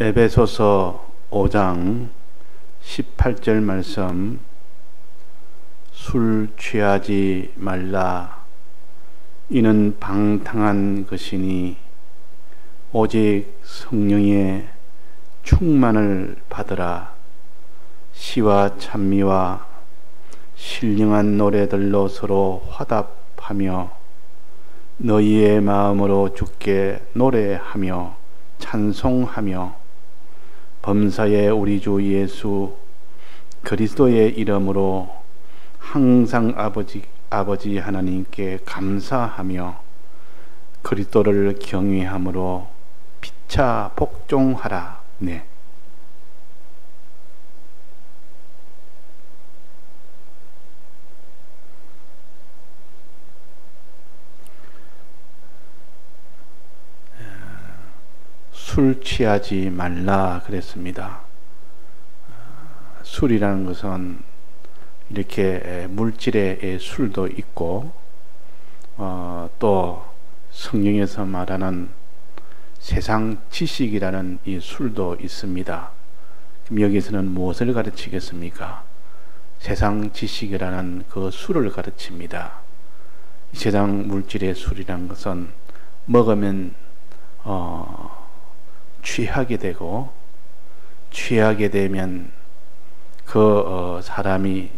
에베소서 5장 18절 말씀, 술 취하지 말라. 이는 방탕한 것이니 오직 성령의 충만을 받으라. 시와 찬미와 신령한 노래들로 서로 화답하며 너희의 마음으로 주께 노래하며 찬송하며 범사의 우리 주 예수 그리스도의 이름으로 항상 아버지 하나님께 감사하며 그리스도를 경외함으로 피차 복종하라. 네. 술 취하지 말라 그랬습니다. 술이라는 것은 이렇게 물질의 술도 있고 또 성경에서 말하는 세상 지식이라는 이 술도 있습니다. 그럼 여기서는 무엇을 가르치겠습니까? 세상 지식이라는 그 술을 가르칩니다. 이 세상 물질의 술이라는 것은 먹으면 취하게 되고, 취하게 되면 그 사람이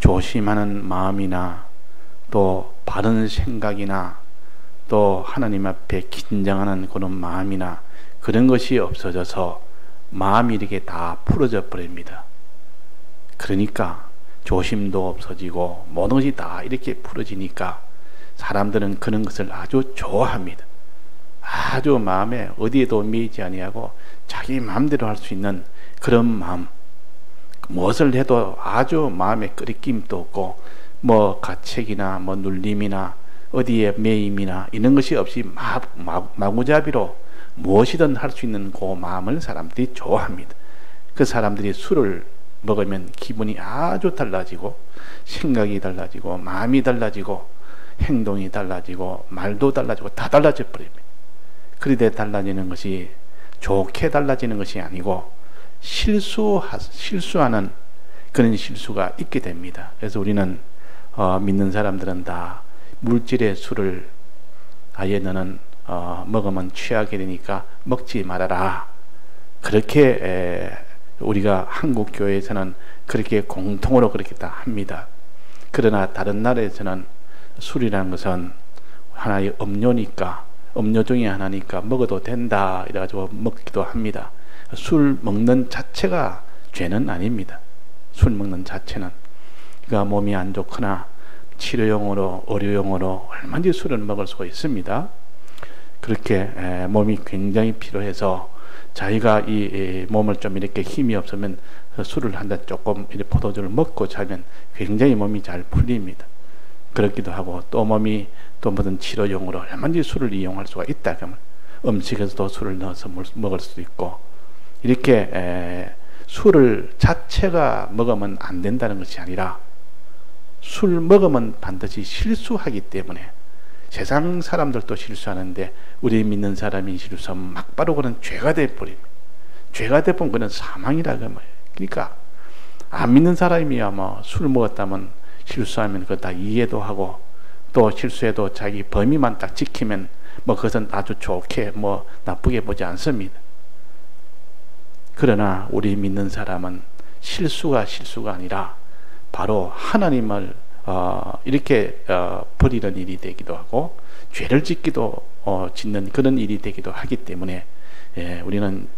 조심하는 마음이나 또 바른 생각이나 또 하나님 앞에 긴장하는 그런 마음이나 그런 것이 없어져서 마음이 이렇게 다 풀어져 버립니다. 그러니까 조심도 없어지고 모든 것이 다 이렇게 풀어지니까 사람들은 그런 것을 아주 좋아합니다. 아주 마음에 어디에도 매이지 아니하고 자기 마음대로 할 수 있는 그런 마음, 무엇을 해도 아주 마음에 끄리낌도 없고 뭐 가책이나 뭐 눌림이나 어디에 매임이나 이런 것이 없이 마구잡이로 무엇이든 할 수 있는 그 마음을 사람들이 좋아합니다. 그 사람들이 술을 먹으면 기분이 아주 달라지고 생각이 달라지고 마음이 달라지고 행동이 달라지고 말도 달라지고 다 달라져 버립니다. 그런데 달라지는 것이 좋게 달라지는 것이 아니고 실수하는 그런 실수가 있게 됩니다. 그래서 우리는 믿는 사람들은 다 물질의 술을 아예 너는 먹으면 취하게 되니까 먹지 말아라. 그렇게 우리가 한국 교회에서는 그렇게 공통으로 그렇게 다 합니다. 그러나 다른 나라에서는 술이라는 것은 하나의 음료니까, 음료 중에 하나니까 먹어도 된다 이래가지고 먹기도 합니다. 술 먹는 자체가 죄는 아닙니다. 술 먹는 자체는 그러니까 몸이 안 좋거나 치료용으로 의료용으로 얼마든지 술을 먹을 수가 있습니다. 그렇게 몸이 굉장히 필요해서 자기가 이 몸을 좀 이렇게 힘이 없으면 술을 한 잔 조금 이렇게 포도주를 먹고 자면 굉장히 몸이 잘 풀립니다. 그렇기도 하고 또 몸이 또 무슨 치료용으로 얼마든지 술을 이용할 수가 있다 그러면 음식에서도 술을 넣어서 먹을 수도 있고 이렇게 술을 자체가 먹으면 안 된다는 것이 아니라 술 먹으면 반드시 실수하기 때문에 세상 사람들도 실수하는데 우리 믿는 사람이 실수하면 막바로 그는 죄가 돼버립니다. 죄가 돼버리면 그는 사망이라 그 말이에요. 그러니까 안 믿는 사람이야 뭐 술 먹었다면 실수하면 그거 다 이해도 하고 또 실수해도 자기 범위만 딱 지키면 뭐 그것은 아주 좋게 뭐 나쁘게 보지 않습니다. 그러나 우리 믿는 사람은 실수가 아니라 바로 하나님을 이렇게 버리는 일이 되기도 하고 죄를 짓는 그런 일이 되기도 하기 때문에 우리는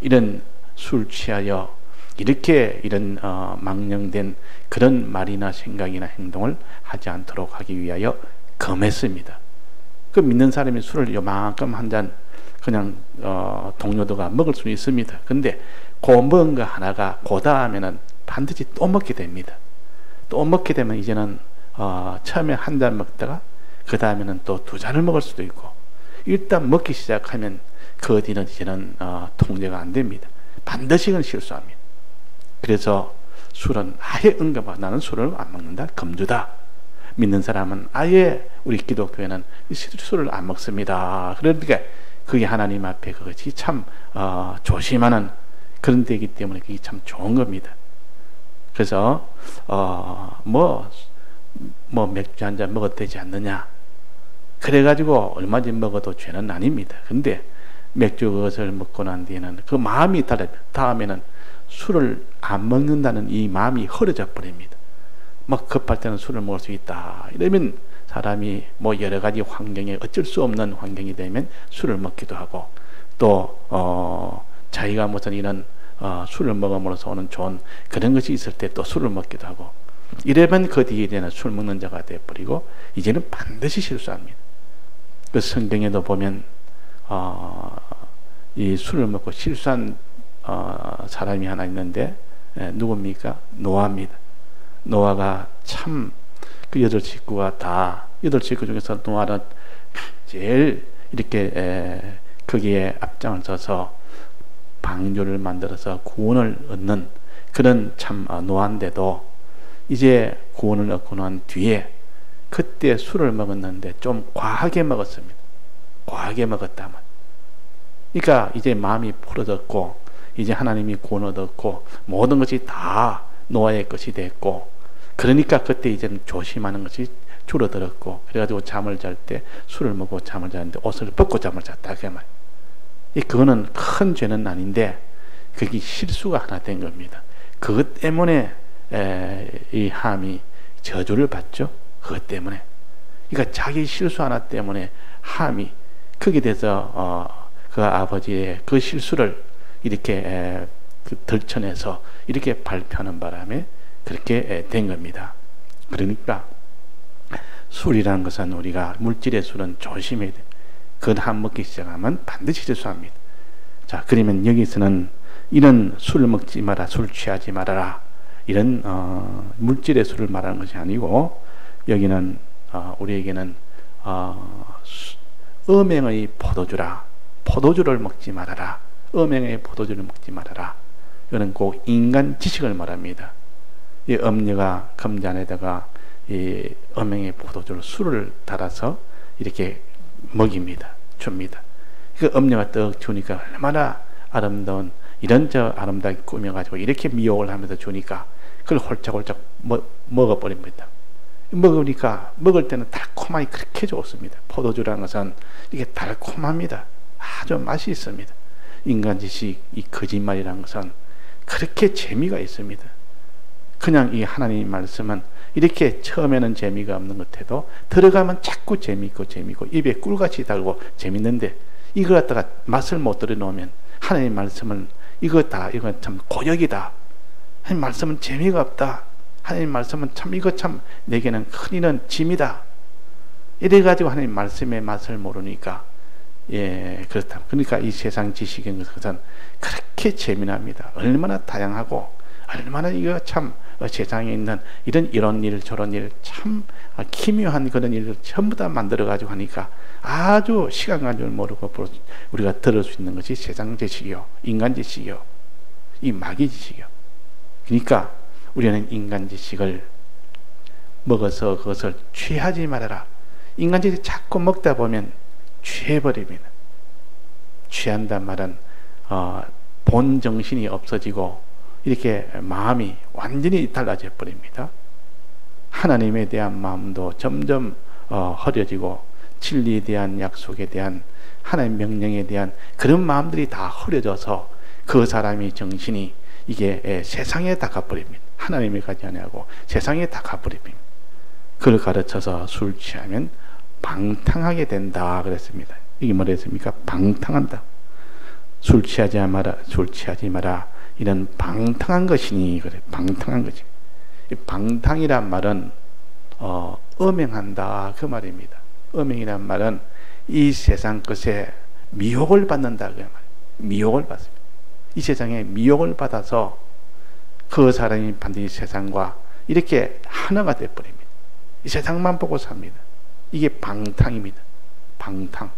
이런 술 취하여 이렇게 이런 망령된 그런 말이나 생각이나 행동을 하지 않도록 하기 위하여 금했습니다. 그 믿는 사람이 술을 요만큼 한 잔 그냥 동료도가 먹을 수는 있습니다. 근데 그 먹은 거 하나가 그 다음에는 반드시 또 먹게 됩니다. 또 먹게 되면 이제는 처음에 한 잔 먹다가 그 다음에는 또 두 잔을 먹을 수도 있고 일단 먹기 시작하면 그 뒤는 이제는 통제가 안 됩니다. 반드시 그건 실수합니다. 그래서 술은 아예 응급하고 나는 술을 안 먹는다, 금주다. 믿는 사람은 아예 우리 기독교회는 술을 안 먹습니다. 그러니까 그게 하나님 앞에 그것이 참 조심하는 그런 데이기 때문에 그게 참 좋은 겁니다. 그래서 뭐 맥주 한 잔 먹어도 되지 않느냐, 그래가지고 얼마든지 먹어도 죄는 아닙니다. 근데 맥주 그것을 먹고 난 뒤에는 그 마음이 다음에는 술을 안 먹는다는 이 마음이 흐려져 버립니다. 막 급할 때는 술을 먹을 수 있다 이러면 사람이 뭐 여러 가지 환경에 어쩔 수 없는 환경이 되면 술을 먹기도 하고, 또 자기가 무슨 이런 술을 먹음으로써 오는 좋은 그런 것이 있을 때 또 술을 먹기도 하고, 이러면 그 뒤에 되는 술 먹는 자가 되어버리고 이제는 반드시 실수합니다. 그 성경에도 보면 이 술을 먹고 실수한 사람이 하나 있는데 누굽니까? 노아입니다. 노아가 참 그 8식구가 다 8식구 중에서 노아는 제일 이렇게 거기에 앞장을 서서 방주를 만들어서 구원을 얻는 그런 참 노아인데도 이제 구원을 얻고 난 뒤에 그때 술을 먹었는데 좀 과하게 먹었습니다. 과하게 먹었다면, 그러니까 이제 마음이 풀어졌고 이제 하나님이 구원을 얻었고 모든 것이 다 노아의 것이 됐고, 그러니까 그때 이제는 조심하는 것이 줄어들었고, 그래가지고 잠을 잘 때 술을 먹고 잠을 자는데 옷을 벗고 잠을 잤다 그 말. 그거는 큰 죄는 아닌데 그게 실수가 하나 된 겁니다. 그것 때문에 이 함이 저주를 받죠. 그것 때문에. 그러니까 자기 실수 하나 때문에 함이 거기에 대해서 그 아버지의 그 실수를 이렇게 덜쳐내서 이렇게 발표하는 바람에 그렇게 된 겁니다. 그러니까 술이라는 것은 우리가 물질의 술은 조심해야 돼. 그걸 한 먹기 시작하면 반드시 실수합니다. 자, 그러면 여기서는 이런 술을 먹지 마라, 술 취하지 말아라, 이런 물질의 술을 말하는 것이 아니고, 여기는 우리에게는 음행의 포도주라, 포도주를 먹지 말아라, 음행의 포도주를 먹지 말아라. 이거는 꼭 인간 지식을 말합니다. 이 엄녀가 금잔에다가 이 음행의 포도주를 술을 달아서 이렇게 먹입니다. 줍니다. 그 엄녀가 떡 주니까 얼마나 아름다운 이런 아름답게 꾸며가지고 이렇게 미혹을 하면서 주니까 그걸 홀짝홀짝 먹어버립니다. 먹으니까 먹을 때는 달콤하니 그렇게 좋습니다. 포도주라는 것은 이게 달콤합니다. 아주 맛이 있습니다. 인간 지식, 이 거짓말이라는 것은 그렇게 재미가 있습니다. 그냥 이 하나님 말씀은 이렇게 처음에는 재미가 없는 것 해도 들어가면 자꾸 재미있고 입에 꿀같이 달고 재밌는데, 이걸 갖다가 맛을 못 들여놓으면 하나님 말씀은 이건 참 고역이다, 하나님 말씀은 재미가 없다, 하나님 말씀은 참 이거 참 내게는 큰일은 짐이다, 이래가지고 하나님 말씀의 맛을 모르니까 그렇다. 그러니까 이 세상 지식인 것은 그렇게 재미납니다. 얼마나 다양하고 얼마나 이거 참 세상에 있는 이런 일 저런 일 참 기묘한 그런 일을 전부 다 만들어 가지고 하니까 아주 시간 가는 줄 모르고 우리가 들을 수 있는 것이 세상 지식이요, 인간 지식이요, 이 마귀 지식이요. 그러니까 우리는 인간 지식을 먹어서 그것을 취하지 말아라. 인간 지식 자꾸 먹다 보면 취해버립니다. 취한단 말은 본 정신이 없어지고 이렇게 마음이 완전히 달라져 버립니다. 하나님에 대한 마음도 점점 흐려지고 진리에 대한 약속에 대한 하나님 명령에 대한 그런 마음들이 다 흐려져서 그 사람이 정신이 이게 세상에 다 가버립니다. 하나님이 가지 아니하고 세상에 다 가버립니다. 그걸 가르쳐서 술 취하면 방탕하게 된다 그랬습니다. 이게 뭐랬습니까? 방탕한다. 술 취하지 마라. 이런 방탕한 것이니 그래. 방탕한 거지. 이 방탕이란 말은 음행한다 그 말입니다. 음행이란 말은 이 세상 것에 미혹을 받는다 그 말. 미혹을 받습니다. 이 세상에 미혹을 받아서 그 사람이 반드시 세상과 이렇게 하나가 돼 버립니다. 이 세상만 보고 삽니다. 이게 방탕입니다. 방탕.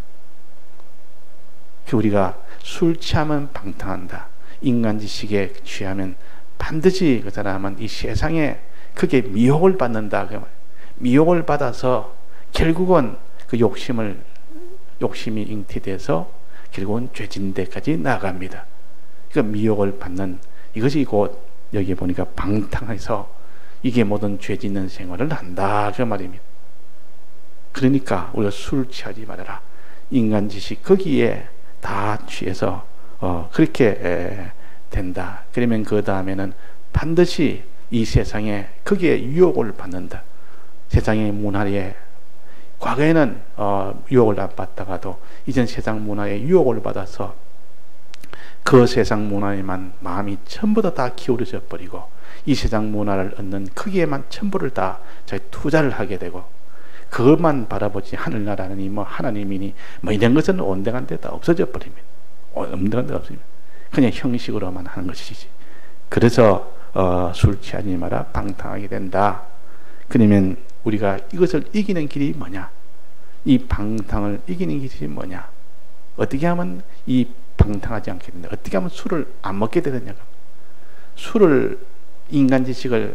우리가 술 취하면 방탕한다. 인간 지식에 취하면 반드시 그 사람은 이 세상에 그게 미혹을 받는다. 미혹을 받아서 결국은 그 욕심이 잉태돼서 결국은 죄진 데까지 나아갑니다. 그러니까 미혹을 받는 이것이 곧 여기 보니까 방탕해서 이게 모든 죄 짓는 생활을 한다 그 말입니다. 그러니까 우리가 술 취하지 말아라. 인간 지식 거기에 다 취해서 그렇게 된다. 그러면 그 다음에는 반드시 이 세상에 거기에 유혹을 받는다. 세상의 문화에 과거에는 유혹을 안 받다가도 이젠 세상 문화에 유혹을 받아서 그 세상 문화에만 마음이 전부 다 기울어져 버리고 이 세상 문화를 얻는 거기에만 전부를 다 투자를 하게 되고 그것만 바라보지 하늘나라니 뭐 하나님이니 뭐 이런 것은 온당한 데다 없어져 버립니다. 온당한 데가 없습니다. 그냥 형식으로만 하는 것이지. 그래서 술 취하지 마라 방탕하게 된다. 그러면 우리가 이것을 이기는 길이 뭐냐? 이 방탕을 이기는 길이 뭐냐? 어떻게 하면 이 방탕하지 않게 된다? 어떻게 하면 술을 안 먹게 되느냐? 술을 인간 지식을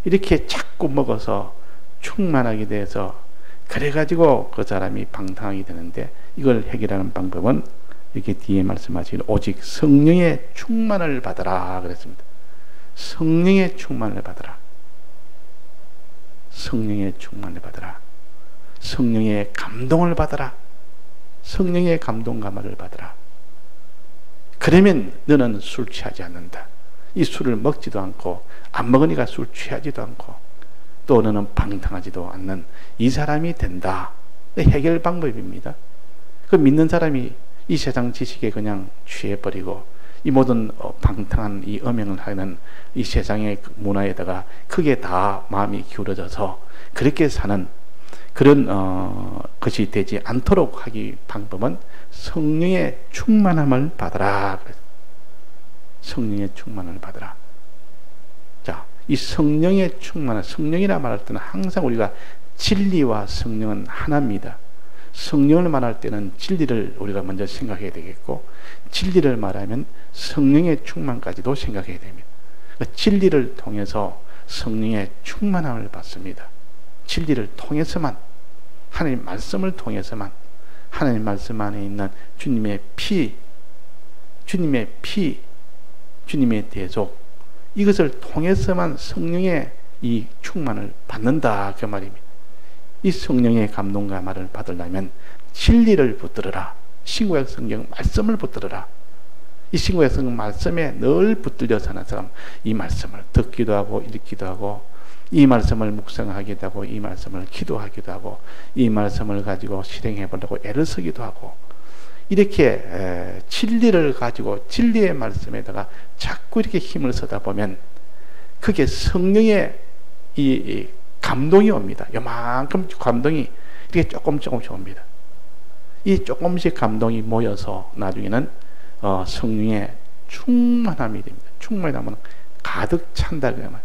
이렇게 자꾸 먹어서 충만하게 돼서 그래가지고 그 사람이 방탕하게 되는데 이걸 해결하는 방법은 이렇게 뒤에 말씀하신 오직 성령의 충만을 받아라 그랬습니다. 성령의 충만을 받아라. 성령의 충만을 받아라. 성령의 감동을 받아라. 성령의 감동감화를 받아라. 그러면 너는 술 취하지 않는다. 이 술을 먹지도 않고 안 먹으니까 술 취하지도 않고 또 너는 방탕하지도 않는 이 사람이 된다. 해결 방법입니다. 그 믿는 사람이 이 세상 지식에 그냥 취해버리고 이 모든 방탕한 이 음행을 하는 이 세상의 문화에다가 크게 다 마음이 기울어져서 그렇게 사는 그런 것이 되지 않도록 하기 방법은 성령의 충만함을 받아라. 성령의 충만을 받아라. 자, 이 성령의 충만함, 성령이라 말할 때는 항상 우리가 진리와 성령은 하나입니다. 성령을 말할 때는 진리를 우리가 먼저 생각해야 되겠고 진리를 말하면 성령의 충만까지도 생각해야 됩니다. 그러니까 진리를 통해서 성령의 충만함을 받습니다. 진리를 통해서만 하나님 말씀을 통해서만 하나님 말씀 안에 있는 주님의 피, 주님의 피, 주님의 대속 이것을 통해서만 성령의 이 충만을 받는다 그 말입니다. 이 성령의 감동과 말을 받으려면 진리를 붙들어라. 신구약 성경 말씀을 붙들어라. 이 신구약 성경 말씀에 늘 붙들려 사는 사람 이 말씀을 듣기도 하고 읽기도 하고 이 말씀을 묵상하기도 하고 이 말씀을 기도하기도 하고 이 말씀을 가지고 실행해 보려고 애를 쓰기도 하고 이렇게 진리를 가지고 진리의 말씀에다가 자꾸 이렇게 힘을 쓰다 보면 그게 성령의 이 감동이 옵니다. 요만큼 감동이 이렇게 조금씩 옵니다. 이 조금씩 감동이 모여서 나중에는 성령의 충만함이 됩니다. 충만함은 가득 찬다 그러면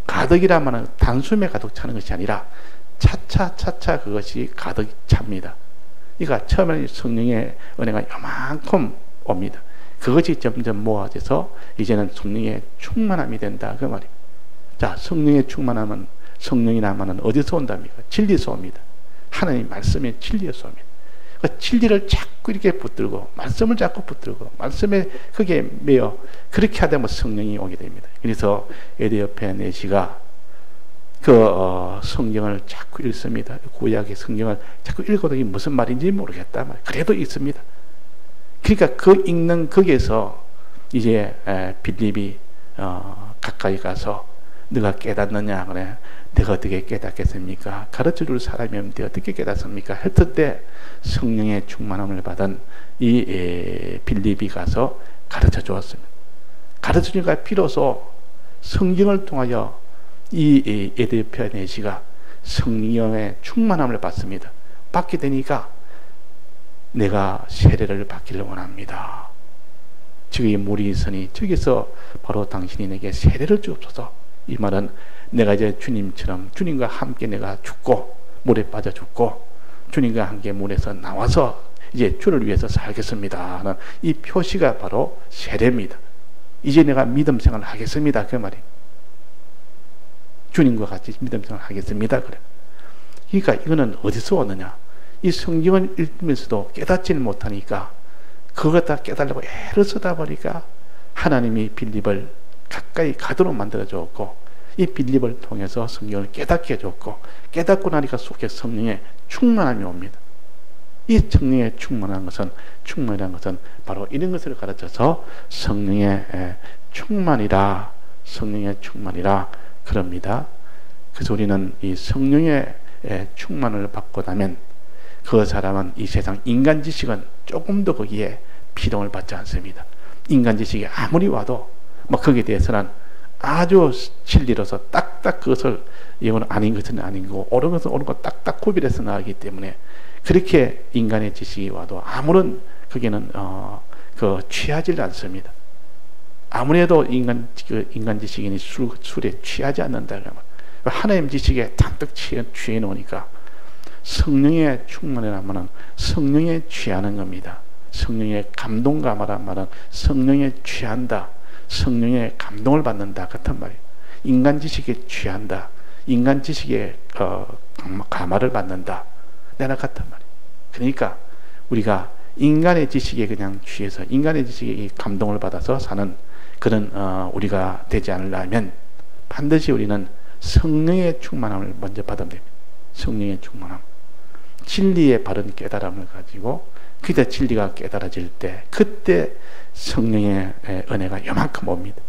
가득이라면 단숨에 가득 차는 것이 아니라 차차 그것이 가득 찹니다. 그러니까 처음에는 성령의 은혜가 요만큼 옵니다. 그것이 점점 모아져서 이제는 성령의 충만함이 된다 그 말입니다. 자, 성령의 충만함은 성령이라면 어디서 온답니까? 진리에서 옵니다. 하나님 말씀의 진리에서 옵니다. 그 진리를 자꾸 이렇게 붙들고 말씀을 자꾸 붙들고 말씀에 그게 매여 그렇게 하다 보면 성령이 오게 됩니다. 그래서 에디오피아 내시가 그 성경을 자꾸 읽습니다. 구약의 성경을 자꾸 읽어도 이게 무슨 말인지 모르겠다. 그래도 읽습니다. 그러니까 그 읽는 거기에서 이제 빌립이 가까이 가서 너가 깨닫느냐 그래. 내가 어떻게 깨닫겠습니까? 가르쳐줄 사람이 없는데 어떻게 깨닫습니까? 했을 때 성령의 충만함을 받은 이 빌립이 가서 가르쳐 주었습니다. 가르쳐 주니까 비로소 성경을 통하여 이 에디오피아 내시가 성령의 충만함을 받습니다. 받게 되니까 내가 세례를 받기를 원합니다. 저기 물이 있으니 저기서 바로 당신이 내게 세례를 주옵소서. 이 말은 내가 이제 주님처럼 주님과 함께 내가 죽고 물에 빠져 죽고 주님과 함께 물에서 나와서 이제 주를 위해서 살겠습니다 하는 이 표시가 바로 세례입니다. 이제 내가 믿음 생활을 하겠습니다 그 말이 주님과 같이 믿음 생활을 하겠습니다 그래. 그러니까 이거는 어디서 오느냐? 이 성경을 읽으면서도 깨닫지를 못하니까 그거 다 깨달으려고 애를 쓰다 보니까 하나님이 빌립을 가까이 가도록 만들어 주었고, 이 빌립을 통해서 성경을 깨닫게 해줬고, 깨닫고 나니까 속에 성령의 충만함이 옵니다. 이 성령의 충만한 것은, 충만이라는 것은 바로 이런 것을 가르쳐서 성령의 충만이라, 성령의 충만이라 그럽니다. 그래서 우리는 이 성령의 충만을 받고 나면 그 사람은 이 세상 인간 지식은 조금도 거기에 비동을 받지 않습니다. 인간 지식이 아무리 와도 뭐 거기에 대해서는 아주 진리로서 딱딱 그것을 이건 아닌 것은 아닌 거고 옳은 것은 옳은 거 딱딱 구별해서 나가기 때문에 그렇게 인간의 지식이 와도 아무런 거기는 취하지 않습니다. 아무래도 인간 지식인이 술에 취하지 않는다 그러면 하나님 지식에 잔뜩 취해 놓으니까 성령의 충만이라면 성령에 취하는 겁니다. 성령의 감동감이란 말은 성령에 취한다, 성령의 감동을 받는다 같은 말이에요. 인간 지식에 취한다, 인간 지식에 감화를 받는다, 내나 같은 말이에요. 그러니까 우리가 인간의 지식에 그냥 취해서 인간의 지식에 감동을 받아서 사는 그런 우리가 되지 않으려면 반드시 우리는 성령의 충만함을 먼저 받으면 됩니다. 성령의 충만함, 진리의 바른 깨달음을 가지고 그때 진리가 깨달아질 때 그때 성령의 은혜가 요만큼 옵니다.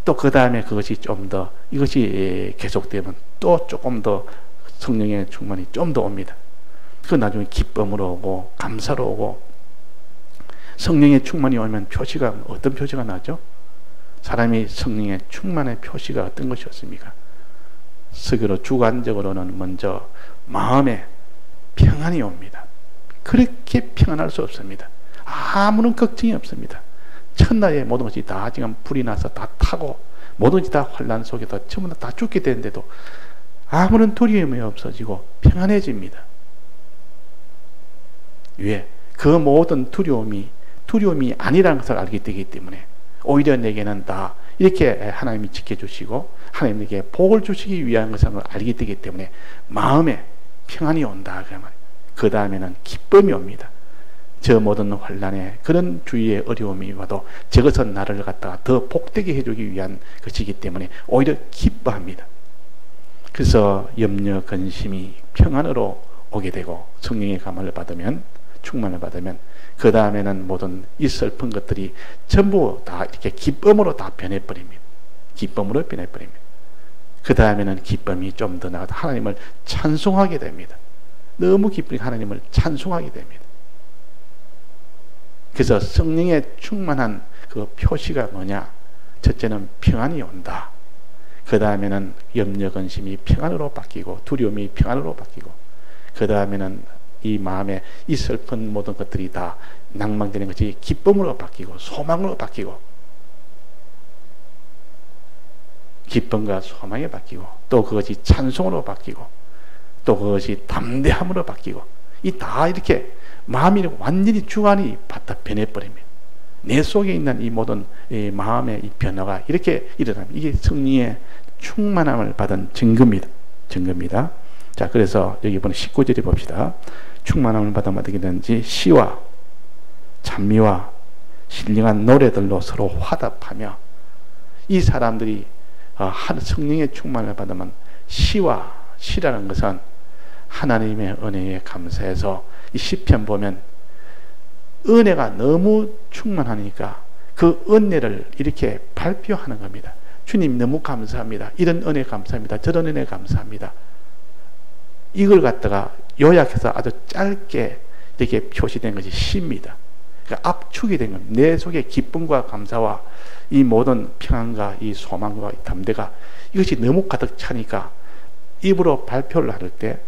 또 그 다음에 그것이 좀 더 이것이 계속되면 또 조금 더 성령의 충만이 좀 더 옵니다. 그 나중에 기쁨으로 오고 감사로 오고, 성령의 충만이 오면 표시가 어떤 표시가 나죠? 사람이 성령의 충만의 표시가 어떤 것이었습니까? 스스로 주관적으로는 먼저 마음에 평안이 옵니다. 그렇게 평안할 수 없습니다. 아무런 걱정이 없습니다. 첫날에 모든 것이 다 지금 불이 나서 다 타고 모든 것이 다 환란 속에서 전부 다 죽게 되는데도 아무런 두려움이 없어지고 평안해집니다. 왜? 그 모든 두려움이 아니라는 것을 알게 되기 때문에 오히려 내게는 다 이렇게 하나님이 지켜주시고 하나님에게 복을 주시기 위한 것을 알게 되기 때문에 마음에 평안이 온다. 그 다음에는 기쁨이 옵니다. 저 모든 환난에 그런 주위의 어려움이 와도 저것은 나를 갖다가 더 복되게 해주기 위한 것이기 때문에 오히려 기뻐합니다. 그래서 염려, 근심이 평안으로 오게 되고 성령의 감화를 받으면, 충만을 받으면 그 다음에는 모든 이 슬픈 것들이 전부 다 이렇게 기쁨으로 다 변해버립니다. 기쁨으로 변해버립니다. 그 다음에는 기쁨이 좀 더 나아가 하나님을 찬송하게 됩니다. 너무 기쁘니까 하나님을 찬송하게 됩니다. 그래서 성령의 충만한 그 표시가 뭐냐? 첫째는 평안이 온다. 그 다음에는 염려, 근심이 평안으로 바뀌고 두려움이 평안으로 바뀌고, 그 다음에는 이 마음에 이 슬픈 모든 것들이 다 낭망되는 것이 기쁨으로 바뀌고 소망으로 바뀌고, 기쁨과 소망에 바뀌고, 또 그것이 찬송으로 바뀌고, 또 그것이 담대함으로 바뀌고, 이 다 이렇게 마음이 완전히 주관이 바다 변해버립니다. 내 속에 있는 이 모든 이 마음의 이 변화가 이렇게 일어납니다. 이게 성령의 충만함을 받은 증거입니다. 증거입니다. 자, 그래서 여기 보면 19절에 봅시다. 충만함을 받아 어떻게 되는지 시와 찬미와 신령한 노래들로 서로 화답하며, 이 사람들이 성령의 충만을 받으면 시라는 것은 하나님의 은혜에 감사해서 이 시편 보면 은혜가 너무 충만하니까 그 은혜를 이렇게 발표하는 겁니다. 주님 너무 감사합니다. 이런 은혜 감사합니다. 저런 은혜 감사합니다. 이걸 갖다가 요약해서 아주 짧게 이렇게 표시된 것이 시입니다. 그러니까 압축이 된 겁니다. 내 속에 기쁨과 감사와 이 모든 평안과 이 소망과 이 담대가 이것이 너무 가득 차니까 입으로 발표를 할 때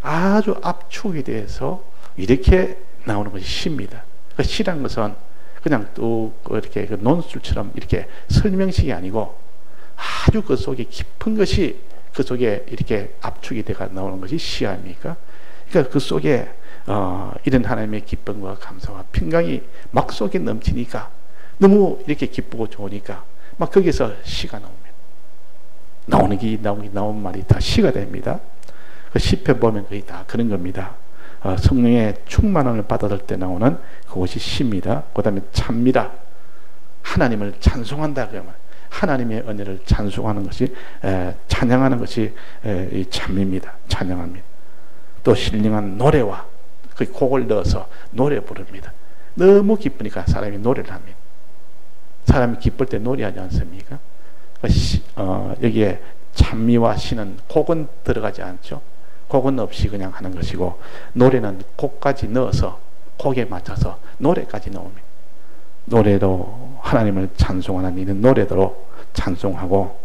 아주 압축이 돼서 이렇게 나오는 것이 시입니다. 그 시란 것은 그냥 또 이렇게 논술처럼 이렇게 설명식이 아니고 아주 그 속에 깊은 것이 그 속에 이렇게 압축이 돼가 나오는 것이 시 아닙니까? 그러니까 그 속에 이런 하나님의 기쁨과 감사와 평강이 막 속에 넘치니까 너무 이렇게 기쁘고 좋으니까 막 거기서 시가 나옵니다. 나온 말이 다 시가 됩니다. 그 시편 보면 거의 다 그런 겁니다. 성령의 충만함을 받았을 때 나오는 그것이 시입니다. 그 다음에 차입니다. 하나님을 찬송한다 그러면 하나님의 은혜를 찬송하는 것이 찬양하는 것이 이 참입니다. 찬양합니다. 또 신령한 노래와 그 곡을 넣어서 노래 부릅니다. 너무 기쁘니까 사람이 노래를 합니다. 사람이 기쁠 때 노래하지 않습니까? 여기에 찬미와 시는 곡은 들어가지 않죠. 곡은 없이 그냥 하는 것이고 노래는 곡까지 넣어서 곡에 맞춰서 노래까지 넣습니다. 노래로 하나님을 찬송하는 이런 노래대로 찬송하고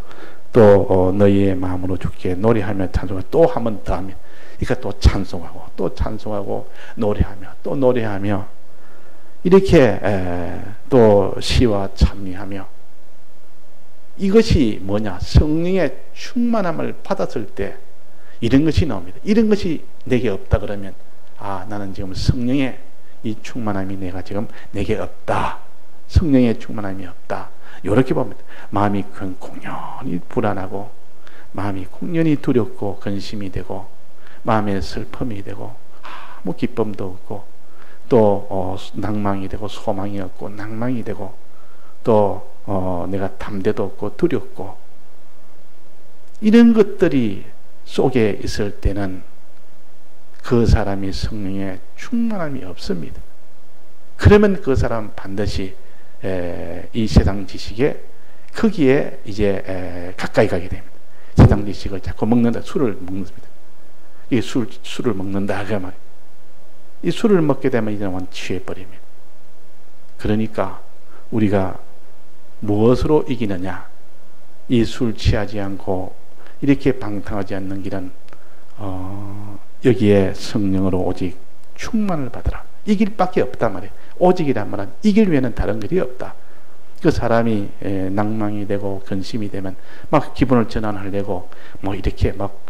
또 너희의 마음으로 주께 노래하며 찬송하고 또 한 번 더 합니다. 그러니까 또 찬송하고 또 찬송하고 노래하며 또 노래하며 이렇게 또 시와 찬미하며 이것이 뭐냐? 성령의 충만함을 받았을 때 이런 것이 나옵니다. 이런 것이 내게 없다 그러면 나는 지금 성령의 이 충만함이 내게 없다. 성령의 충만함이 없다. 이렇게 봅니다. 마음이 공연히 불안하고 마음이 공연히 두렵고 근심이 되고 마음에 슬픔이 되고 아무 기쁨도 없고 또 낭망이 되고 소망이 없고 낭망이 되고 또 내가 담대도 없고 두렵고 이런 것들이 속에 있을 때는 그 사람이 성령의 충만함이 없습니다. 그러면 그 사람 반드시 이 세상 지식에 거기에 이제 가까이 가게 됩니다. 세상 지식을 자꾸 먹는다. 술을 먹습니다. 이 술을 먹는다. 이 술을 먹게 되면 이제 취해버립니다. 그러니까 우리가 무엇으로 이기느냐? 이 술 취하지 않고 이렇게 방탕하지 않는 길은 여기에 성령으로 오직 충만을 받으라. 이길 밖에 없단 말이에요. 오직이란 말은 이길 외에는 다른 길이 없다. 그 사람이 낭망이 되고 근심이 되면 막 기분을 전환하려고 뭐 이렇게 막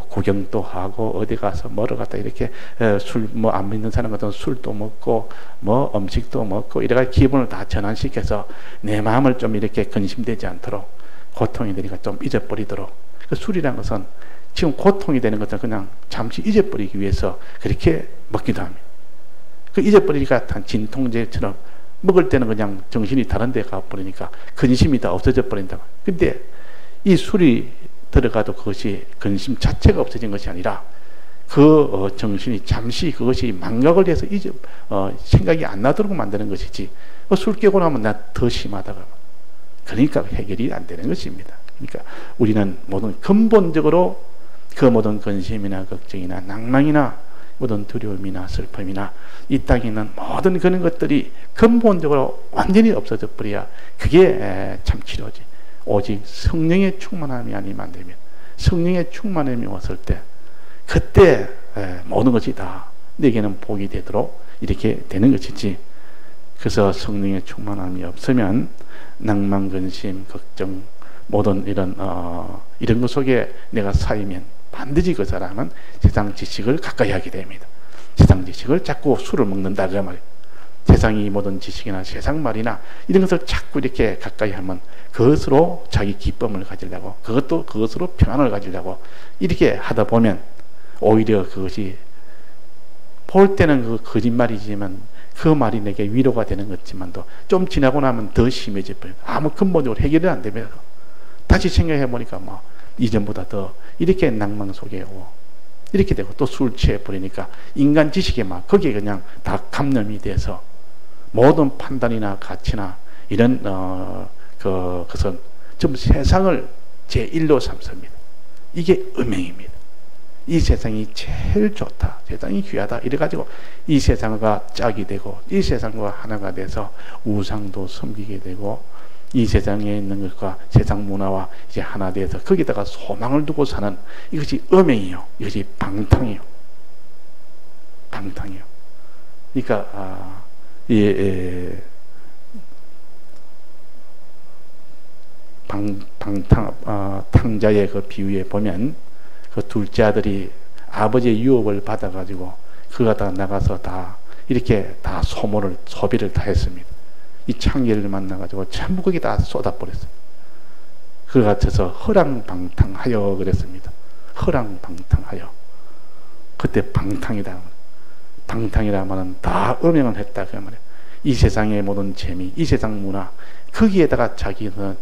구경도 하고 어디 가서 뭐를 갖다 이렇게 술 뭐 안 믿는 사람 같은 술도 먹고 뭐 음식도 먹고 이래가 기분을 다 전환시켜서 내 마음을 좀 이렇게 근심되지 않도록 고통이 되니까 좀 잊어버리도록 그 술이란 것은 지금 고통이 되는 것은 그냥 잠시 잊어버리기 위해서 그렇게 먹기도 합니다. 그 잊어버리니까 진통제처럼 먹을 때는 그냥 정신이 다른 데 가버리니까 근심이 다 없어져 버린다. 근데 이 술이 들어가도 그것이 근심 자체가 없어진 것이 아니라 그 정신이 잠시 그것이 망각을 해서 생각이 안 나도록 만드는 것이지 술 깨고 나면 나 더 심하다 그러니까 해결이 안 되는 것입니다. 그러니까 우리는 모든 근본적으로 그 모든 근심이나 걱정이나 낭망이나 모든 두려움이나 슬픔이나 이 땅에 있는 모든 그런 것들이 근본적으로 완전히 없어져 버려야 그게 참 치료지. 오직 성령의 충만함이 아니면 안 되면 성령의 충만함이 왔을 때 그때 모든 것이 다 내게는 복이 되도록 이렇게 되는 것이지. 그래서 성령의 충만함이 없으면 낭만, 근심, 걱정 모든 이런 것 속에 내가 쌓이면 반드시 그 사람은 세상 지식을 가까이 하게 됩니다. 세상 지식을 자꾸 술을 먹는다 그 말이에요. 세상이 모든 지식이나 세상 말이나 이런 것을 자꾸 이렇게 가까이 하면 그것으로 자기 기쁨을 가지려고 그것으로 평안을 가지려고 이렇게 하다 보면 오히려 그것이 볼 때는 그 거짓말이지만 그 말이 내게 위로가 되는 것지만도 좀 지나고 나면 더 심해져 버려요. 아무 근본적으로 해결이 안 되면 다시 생각해 보니까 뭐 이전보다 더 이렇게 낭망 속에 오고 이렇게 되고 또 술 취해 버리니까 인간 지식에 막 거기에 그냥 다 감염이 돼서 모든 판단이나 가치나 이런 그것은 좀 세상을 제1로 삼습니다. 이게 음행입니다. 이 세상이 제일 좋다, 세상이 귀하다 이래가지고 이 세상과 짝이 되고 이 세상과 하나가 돼서 우상도 섬기게 되고 이 세상에 있는 것과 세상 문화와 이제 하나 돼서 거기다가 소망을 두고 사는 이것이 음행이요, 이것이 방탕이요, 방탕이요. 그러니까 탕자의 그 비유에 보면 그 둘째 아들이 아버지의 유업을 받아가지고 그가 다 나가서 다 이렇게 다 소비를 다 했습니다. 이 창기를 만나가지고 전부 거기 다 쏟아버렸어요. 그 같아서 허랑방탕하여 그랬습니다. 허랑방탕하여. 그때 방탕이다. 방탕이라면은 다 음행을 했다 그 말이에요. 이 세상의 모든 재미, 이 세상 문화, 거기에다가 자기는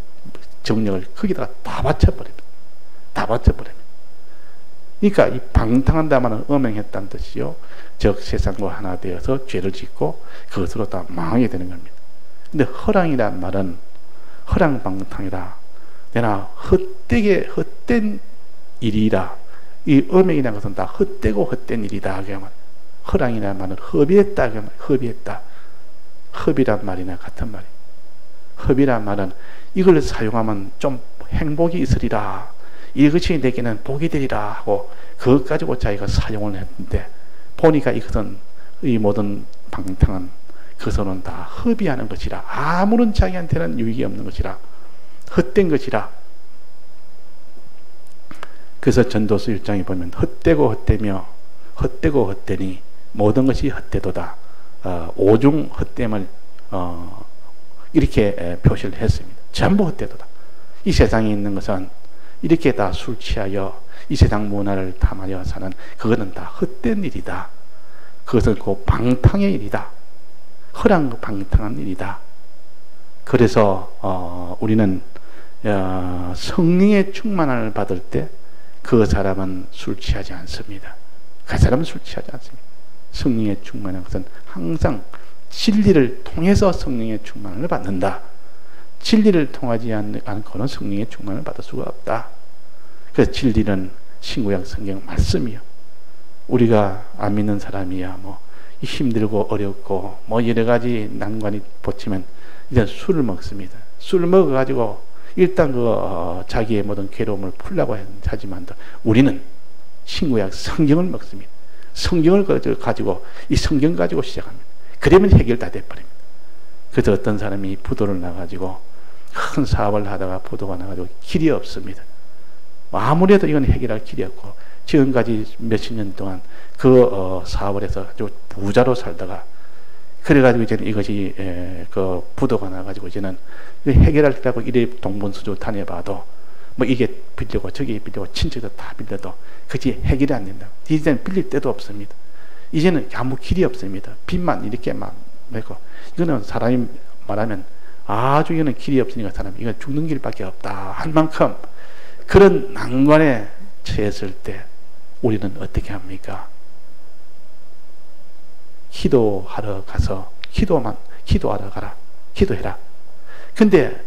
정력을 거기다가 다 바쳐버립니다. 다 바쳐버립니다. 그러니까 이 방탕한다마는 음행했다는 뜻이요. 즉 세상과 하나 되어서 죄를 짓고 그것으로 다 망하게 되는 겁니다. 근데 허랑이란 말은 허랑방탕이라 내나 헛되게 헛된 일이라. 이 음행이라는 것은 다 헛되고 헛된 일이다. 허랑이란 말은 허비했다. 허비했다. 허비란 말이나 같은 말이에요. 허비란 말은 이걸 사용하면 좀 행복이 있으리라. 이것이 내게는 복이 되리라 하고 그것 가지고 자기가 사용을 했는데 보니까 이것은 이 모든 방탕은 그것은 다 허비하는 것이라. 아무런 자기한테는 유익이 없는 것이라. 헛된 것이라. 그래서 전도서 1장에 보면 헛되고 헛되며 헛되고 헛되니 모든 것이 헛되도다. 오중 헛됨을 이렇게 표시를 했습니다. 전부 헛되도다. 이 세상에 있는 것은 이렇게 다 술 취하여 이 세상 문화를 탐하여 사는 그것은 다 헛된 일이다. 그것은 그 방탕의 일이다. 허랑 방탕한 일이다. 그래서 우리는 성령의 충만을 받을 때 그 사람은 술 취하지 않습니다. 그 사람은 술 취하지 않습니다. 성령의 충만한 것은 항상 진리를 통해서 성령의 충만을 받는다. 진리를 통하지 않고는 성령의 충만을 받을 수가 없다. 그래서 진리는 신구약 성경 말씀이요. 우리가 안 믿는 사람이야 뭐 힘들고 어렵고 뭐 여러 가지 난관이 겹치면 이제 술을 먹습니다. 술을 먹어가지고 일단 자기의 모든 괴로움을 풀려고 하지만 우리는 신구약 성경을 먹습니다. 성경을 가지고 이 성경 가지고 시작합니다. 그러면 해결 다 돼버립니다. 그래서 어떤 사람이 부도를 나가지고 큰 사업을 하다가 부도가 나가지고 길이 없습니다. 아무래도 이건 해결할 길이 없고 지금까지 몇십 년 동안 그 사업을 해서 아주 부자로 살다가 그래가지고 이제는 이것이 그 부도가 나가지고 이제는 해결하려고 이래 동분수주 다녀봐도 뭐 이게 빌리고 저기 빌리고 친척도 다 빌려도 그것이 해결이 안 된다. 이제는 빌릴 데도 없습니다. 이제는 아무 길이 없습니다. 빚만 이렇게 막 내고 이거는 사람이 말하면 아주 이거는 길이 없으니까 사람 이건 죽는 길밖에 없다 할 만큼 그런 난관에 처했을 때 우리는 어떻게 합니까? 기도하러 가서 기도하러 가라. 기도해라. 근데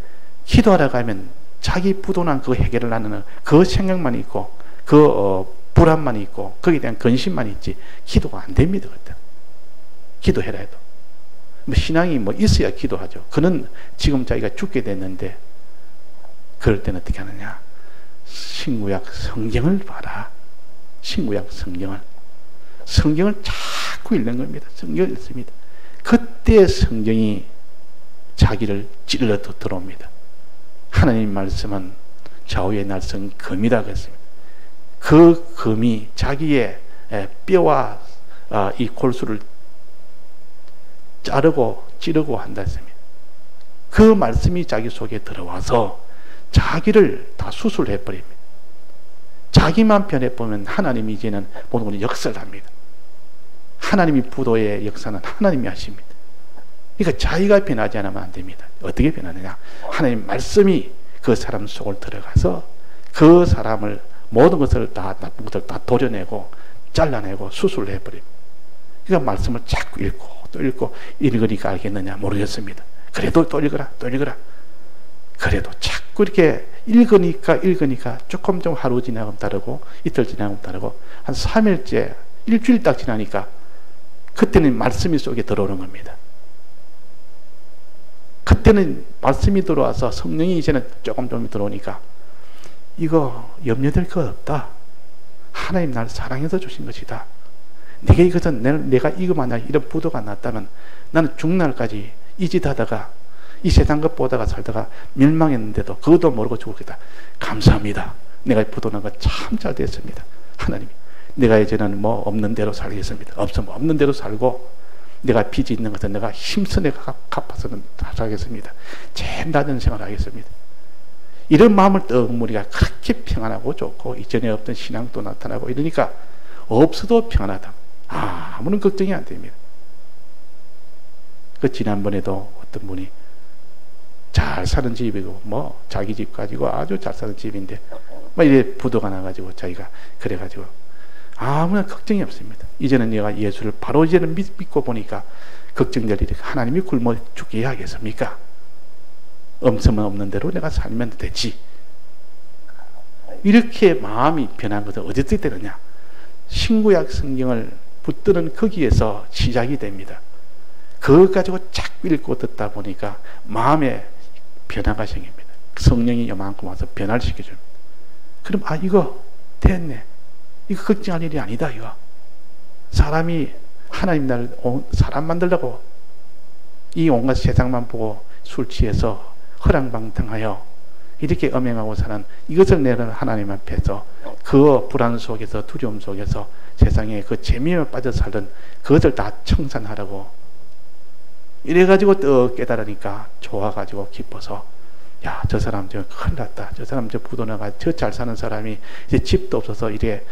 기도하러 가면 자기 부도난 그 해결을 하는 그 생각만 있고 그 불안만 있고 거기에 대한 근심만 있지 기도가 안 됩니다. 그때 기도해라 해도 뭐 신앙이 뭐 있어야 기도하죠. 그는 지금 자기가 죽게 됐는데 그럴 때는 어떻게 하느냐? 신구약 성경을 봐라. 신구약 성경을 자꾸 읽는 겁니다. 성경을 읽습니다. 그때 성경이 자기를 찔러 들어옵니다. 하나님 말씀은 좌우의 날선 금이다 그랬습니다. 그 금이 자기의 뼈와 이 골수를 자르고 찌르고 한다 했습니다. 그 말씀이 자기 속에 들어와서 자기를 다 수술해 버립니다. 자기만 변해보면 하나님이 이제는 모든 것을 역사를 합니다. 하나님이 부도의 역사는 하나님이 하십니다. 그러니까 자기가 변하지 않으면 안 됩니다. 어떻게 변하느냐? 하나님 말씀이 그 사람 속을 들어가서 그 사람을 모든 것을 다 나쁜 것을 다 도려내고 잘라내고 수술을 해버립니다. 그러니까 말씀을 자꾸 읽고 또 읽고 읽으니까 알겠느냐 모르겠습니다. 그래도 또 읽어라 또 읽어라. 그래도 자꾸 이렇게 읽으니까 조금 좀 하루 지나고 다르고 이틀 지나고 다르고 한 3일째 일주일 딱 지나니까 그때는 말씀이 속에 들어오는 겁니다. 그때는 말씀이 들어와서 성령이 이제는 조금 들어오니까 이거 염려될 것 없다. 하나님 나를 사랑해서 주신 것이다. 내가 이것은 내가 이거 만약 이런 부도가 났다면 나는 죽날까지 이 짓 하다가 이 세상 것 보다가 살다가 멸망했는데도 그것도 모르고 죽었겠다. 감사합니다. 내가 부도 난 거 참 잘 됐습니다. 하나님 내가 이제는 뭐 없는 대로 살겠습니다. 없으면 없는 대로 살고 내가 빚이 있는 것은 내가 힘써 내가 갚아서는 살겠습니다. 제일 낮은 생활을 하겠습니다. 이런 마음을 떡 우리가 그렇게 평안하고 좋고 이전에 없던 신앙도 나타나고 이러니까 없어도 평안하다. 아무런 걱정이 안 됩니다. 그 지난번에도 어떤 분이 잘 사는 집이고 뭐 자기 집 가지고 아주 잘 사는 집인데 뭐 이래 부도가 나가지고 자기가 그래가지고 아무나 걱정이 없습니다. 이제는 내가 예수를 바로 이제는 믿고 보니까 걱정될 일이 하나님이 굶어 죽게 하겠습니까? 엄성은 없는 대로 내가 살면 되지. 이렇게 마음이 변한 것은 어디서 되느냐? 신구약 성경을 붙드는 거기에서 시작이 됩니다. 그것 가지고 자꾸 읽고 듣다 보니까 마음에 변화가 생깁니다. 성령이 이만큼 와서 변화를 시켜줍니다. 그럼 이거 됐네. 이거 걱정할 일이 아니다. 이거 사람이 하나님 나라를 사람 만들려고 이 온갖 세상만 보고 술 취해서 허랑방탕하여 이렇게 엄행하고 사는 이것을 내는 하나님 앞에서 그 불안 속에서 두려움 속에서 세상에 그 재미에 빠져 살던 그것을 다 청산하라고 이래가지고 또 깨달으니까 좋아가지고 기뻐서 야, 저 사람 저 큰일 났다. 저 사람 저 부도 나가 저 잘 사는 사람이 이제 집도 없어서 이래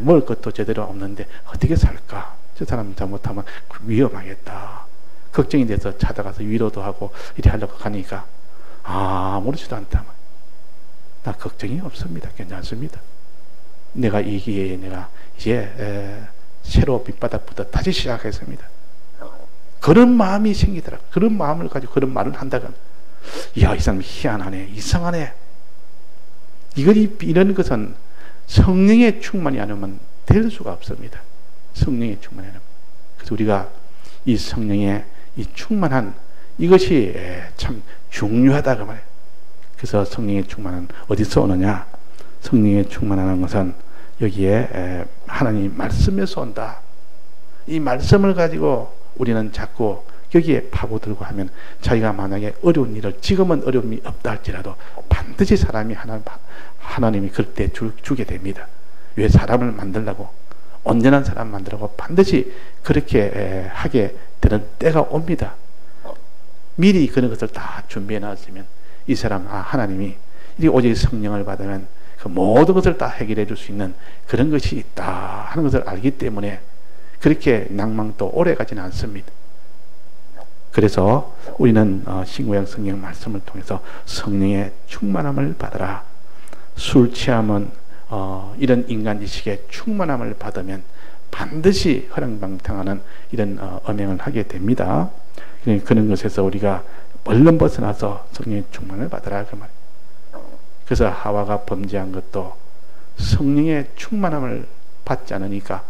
먹을 것도 제대로 없는데 어떻게 살까? 저 사람 잘못하면 위험하겠다. 걱정이 돼서 찾아가서 위로도 하고 이래 하려고 가니까 아무렇지도 않다. 나 걱정이 없습니다. 괜찮습니다. 내가 이 기회에 내가 이제 새로 밑바닥부터 다시 시작했습니다. 그런 마음이 생기더라. 그런 마음을 가지고 그런 말을 한다고. 이야, 이 사람 희한하네. 이상하네. 이런 것은 성령의 충만이 아니면 될 수가 없습니다. 성령의 충만이 아니면. 그래서 우리가 이 성령의 이 충만한 이것이 참 중요하다고 말해요. 그래서 성령의 충만은 어디서 오느냐? 성령의 충만하는 것은 여기에 하나님 말씀에서 온다. 이 말씀을 가지고 우리는 자꾸 여기에 파고들고 하면 자기가 만약에 어려운 일을 지금은 어려움이 없다 할지라도 반드시 사람이 하나님이 그때 주게 됩니다. 왜 사람을 만들려고 온전한 사람 만들려고 반드시 그렇게 하게 되는 때가 옵니다. 미리 그런 것을 다 준비해 놨으면 이 사람 하나님이 오직 성령을 받으면 그 모든 것을 다 해결해 줄 수 있는 그런 것이 있다 하는 것을 알기 때문에 그렇게 낭망도 오래 가지는 않습니다. 그래서 우리는 신구약 성경 말씀을 통해서 성령의 충만함을 받아라. 술 취함은 이런 인간 지식의 충만함을 받으면 반드시 허랑방탕하는 이런 엄행을 하게 됩니다. 그런 것에서 우리가 얼른 벗어나서 성령의 충만을 받아라 그 말이에요. 그래서 하와가 범죄한 것도 성령의 충만함을 받지 않으니까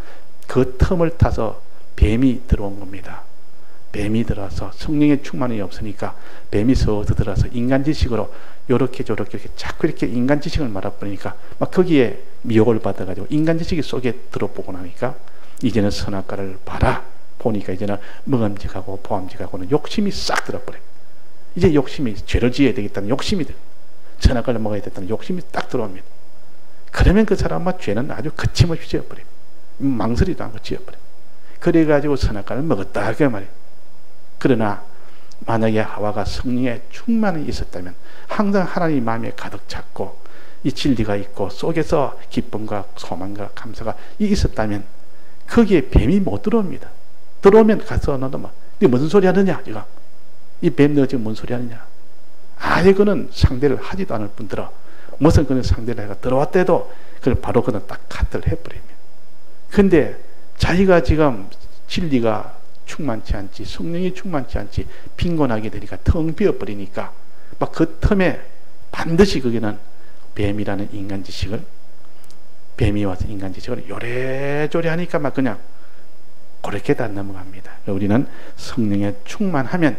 그 틈을 타서 뱀이 들어온 겁니다. 뱀이 들어와서 성령의 충만이 없으니까 뱀이 서서 들어와서 인간 지식으로 요렇게 저렇게 자꾸 이렇게 인간 지식을 말아버리니까 막 거기에 미혹을 받아가지고 인간 지식이 속에 들어보고 나니까 이제는 선악과를 봐라 보니까 이제는 먹음직하고 보암직하고는 욕심이 싹 들어버려요. 이제 욕심이 죄를 지어야 되겠다는 욕심이 들어요. 선악과를 먹어야 되겠다는 욕심이 딱 들어옵니다. 그러면 그 사람은 죄는 아주 거침없이 지어버려요. 망설이도 않고 지어버려요. 그래가지고 선악과를 먹었다 그 말이에요. 그러나 만약에 하와가 성령의 충만이 있었다면 항상 하나님 마음에 가득 찼고 이 진리가 있고 속에서 기쁨과 소망과 감사가 있었다면 거기에 뱀이 못 들어옵니다. 들어오면 가서 너도 막 네 무슨 소리 하느냐 지금 이 뱀 너 지금 뭔 소리 하느냐 아예 그는 상대를 하지도 않을 뿐더러 무슨 그는 상대를 해가 들어왔대도 그걸 바로 그는 딱 카트를 해버립니다. 근데 자기가 지금 진리가 충만치 않지 성령이 충만치 않지 빈곤하게 되니까 텅 비어버리니까 막 그 틈에 반드시 거기는 뱀이라는 인간 지식을 뱀이 와서 인간 지식을 요래조래 하니까 막 그냥 그렇게 다 넘어갑니다. 우리는 성령에 충만하면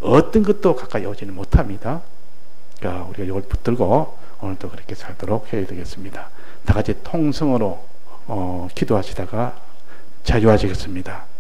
어떤 것도 가까이 오지는 못합니다. 그러니까 우리가 이걸 붙들고 오늘도 그렇게 살도록 해야 되겠습니다. 다 같이 통성으로 기도하시다가 자유하시겠습니다.